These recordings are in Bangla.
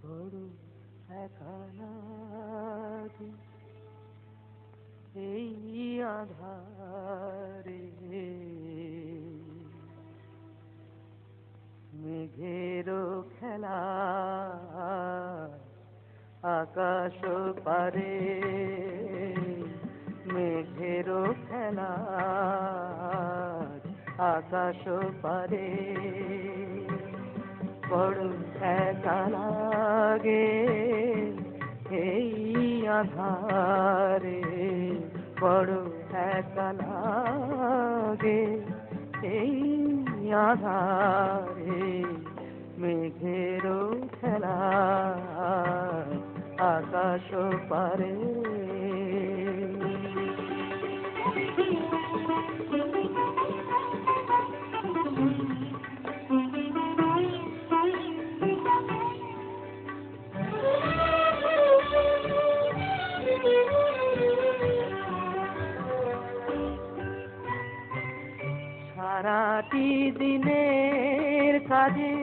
বড় একা লাগে এই আধারে, মেঘেরও খেলা আকাশ পারে, মেঘেরও খেলা আকাশ পারে। বড় একা লাগে এই আধারে, বড় একা লাগে এই আধারে, মেঘেরও খেলা আকাশ পারে। সারাটি দিনের কাজে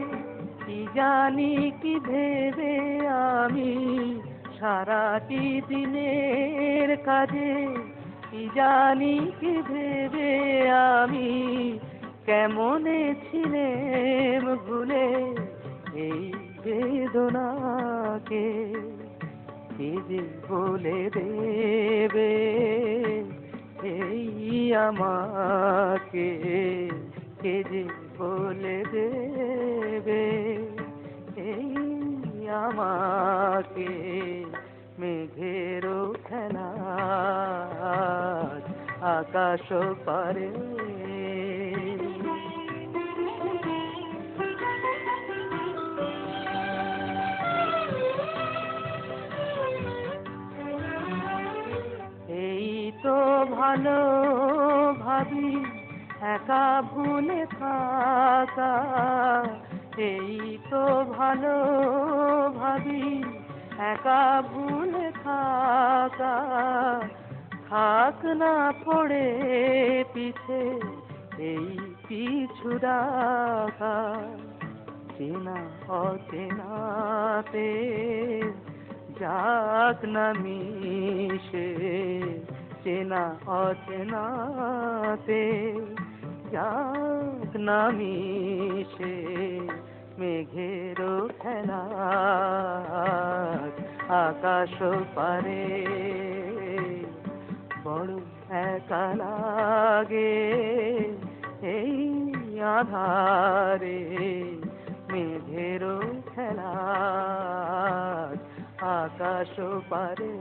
কি জানি কি ভেবে আমি, সারাটি দিনের কাজে কি জানি কি ভেবে আমি, কেমনে ছিলেম ভুলে এই বেদনাকে। কে যে বলে দেবে এই আমাকে, কে যে বলে দেবে এই আমাকে। মেঘেরও খেলা আকাশ পারে। এই তো ভালো ভাবি একা ভুলে থাকা, এই তো ভালো ভাবি একা ভুলে থাকা। থাক না পড়ে পিছে এই পিছু ডাকা, চেনা অচেনাতে যাক না মিশে, চেনা অচেনাতে যাক না মিশে। মেঘেরও খেলা আকাশ পারে। বড় একা লাগে এই আধারে, মেঘেরও খেলা আকাশ পারে।